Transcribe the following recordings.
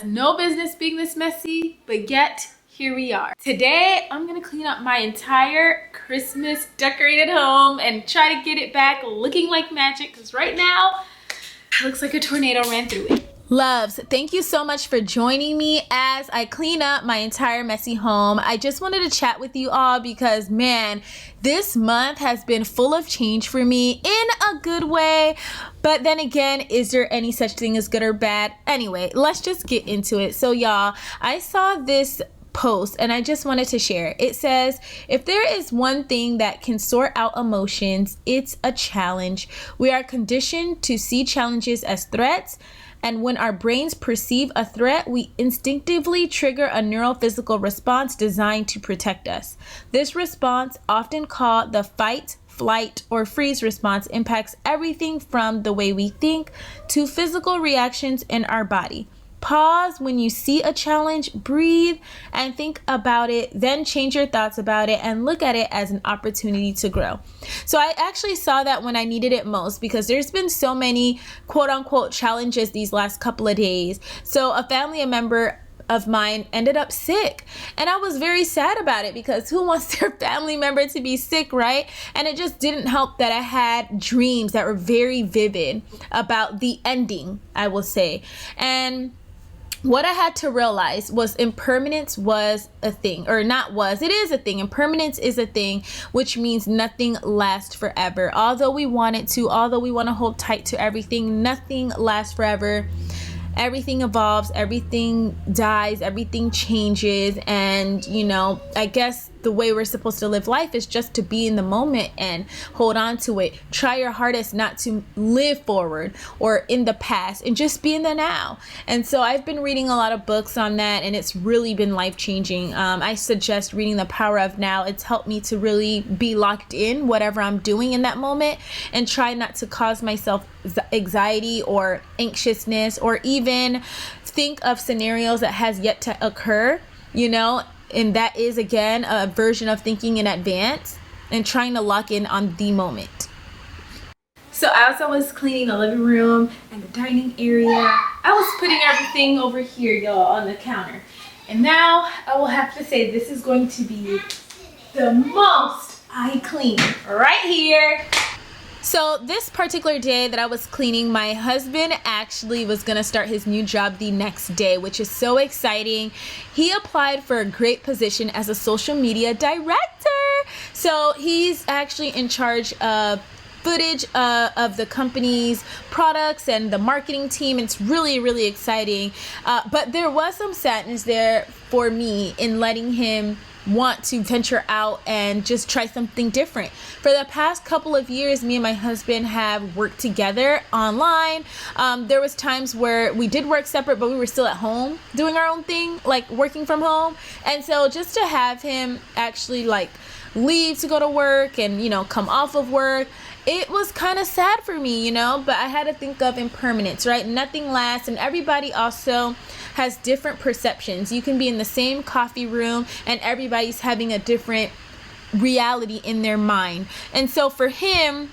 no business being this messy, but yet here we are. Today, I'm gonna clean up my entire Christmas decorated home and try to get it back looking like magic, because right now, it looks like a tornado ran through it. Loves, thank you so much for joining me as I clean up my entire messy home. I just wanted to chat with you all because, man, this month has been full of change for me in a good way. But then again, is there any such thing as good or bad? Anyway, let's just get into it. So y'all, I saw this post and I just wanted to share. It says, if there is one thing that can sort out emotions, it's a challenge. We are conditioned to see challenges as threats. And when our brains perceive a threat, we instinctively trigger a neurophysical response designed to protect us. This response, often called the fight, flight, or freeze response, impacts everything from the way we think to physical reactions in our body. Pause when you see a challenge, breathe and think about it, then change your thoughts about it and look at it as an opportunity to grow. So I actually saw that when I needed it most, because there's been so many quote unquote challenges these last couple of days. So a family member of mine ended up sick, and I was very sad about it because who wants their family member to be sick, right? And it just didn't help that I had dreams that were very vivid about the ending, I will say. And what I had to realize was impermanence was a thing, or not was, it is a thing. Impermanence is a thing, which means nothing lasts forever. Although we want it to, although we want to hold tight to everything, nothing lasts forever. Everything evolves, everything dies, everything changes. And, you know, I guess the way we're supposed to live life is just to be in the moment and hold on to it. Try your hardest not to live forward or in the past and just be in the now. And so I've been reading a lot of books on that, and it's really been life-changing. I suggest reading The Power of Now. It's helped me to really be locked in whatever I'm doing in that moment and try not to cause myself anxiety or anxiousness, or even think of scenarios that has yet to occur, you know. And that is, again, a version of thinking in advance and trying to lock in on the moment. So as I was cleaning the living room and the dining area, I was putting everything over here, y'all, on the counter. And now I will have to say this is going to be the most I clean right here. So this particular day that I was cleaning, my husband actually was going to start his new job the next day, which is so exciting. He applied for a great position as a social media director. So he's actually in charge of footage of the company's products and the marketing team. It's really, really exciting. But there was some sadness there for me in letting him want to venture out and just try something different. For the past couple of years, me and my husband have worked together online. There was times where we did work separate, but we were still at home doing our own thing, like working from home. And so just to have him actually like leave to go to work and, you know, come off of work, it was kind of sad for me, you know, but I had to think of impermanence, right? Nothing lasts, and everybody also has different perceptions. You can be in the same coffee room and everybody's having a different reality in their mind. And so for him,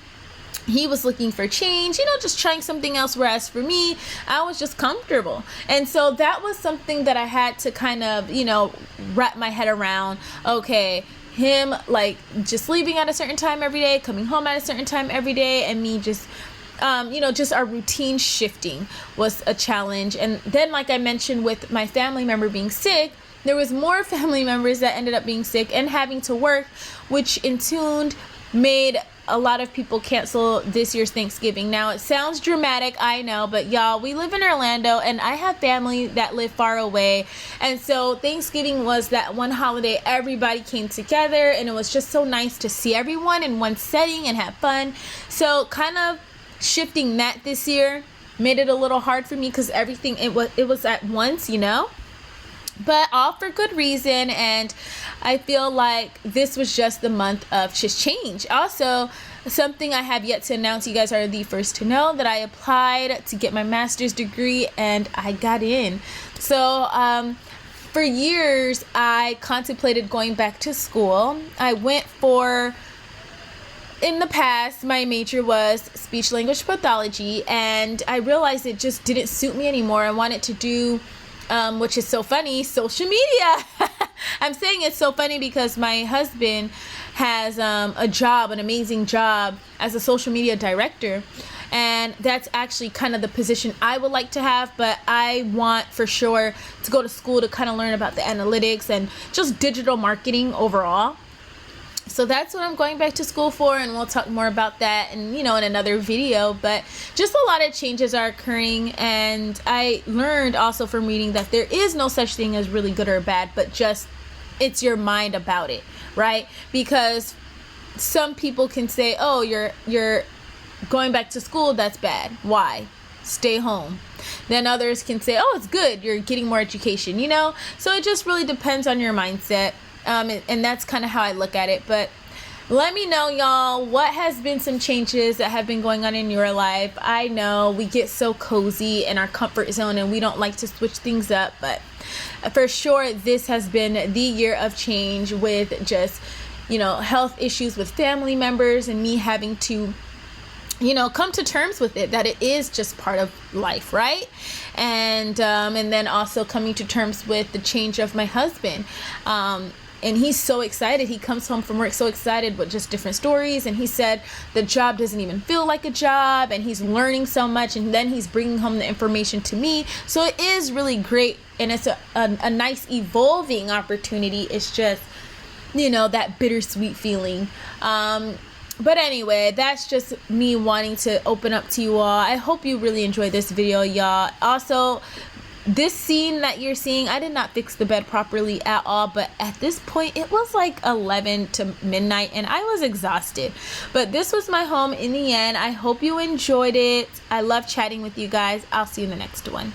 he was looking for change, you know, just trying something else. Whereas for me, I was just comfortable. And so that was something that I had to kind of, you know, wrap my head around. Okay, him like just leaving at a certain time every day, coming home at a certain time every day, and me just you know, just our routine shifting was a challenge. And then, like I mentioned, with my family member being sick, there was more family members that ended up being sick and having to work, which in tune made a lot of people cancel this year's Thanksgiving. Now, it sounds dramatic, I know, but y'all, we live in Orlando and I have family that live far away. And so Thanksgiving was that one holiday everybody came together, and it was just so nice to see everyone in one setting and have fun. So kind of shifting that this year made it a little hard for me because everything, it was at once, you know. But all for good reason, and I feel like this was just the month of just change. Also, something I have yet to announce, you guys are the first to know, that I applied to get my master's degree and I got in. So for years I contemplated going back to school. I went for, in the past, my major was speech language pathology, and I realized it just didn't suit me anymore. I wanted to do which is so funny, social media. I'm saying it's so funny because my husband has a job, an amazing job as a social media director. And that's actually kind of the position I would like to have, but I want for sure to go to school to kind of learn about the analytics and just digital marketing overall. So that's what I'm going back to school for, and we'll talk more about that and in another video. But just a lot of changes are occurring, and I learned also from reading that there is no such thing as really good or bad, but just it's your mind about it, right? Because some people can say, oh, you're going back to school, that's bad. Why? Stay home. Then others can say, oh, it's good, you're getting more education, So it just really depends on your mindset. And that's kind of how I look at it. But let me know, y'all, what has been some changes that have been going on in your life. I know we get so cozy in our comfort zone and we don't like to switch things up, but for sure this has been the year of change, with just health issues with family members and me having to come to terms with it, that it is just part of life, right? And then also coming to terms with the change of my husband. And he's so excited. He comes home from work so excited with just different stories. And he said the job doesn't even feel like a job, and he's learning so much. And then he's bringing home the information to me. So it is really great. And it's a nice evolving opportunity. It's just, that bittersweet feeling. But anyway, that's just me wanting to open up to you all. I hope you really enjoyed this video, y'all. Also, this scene that you're seeing, I did not fix the bed properly at all, but at this point it was like 11 to midnight and I was exhausted. But this was my home in the end. I hope you enjoyed it. I love chatting with you guys. I'll see you in the next one.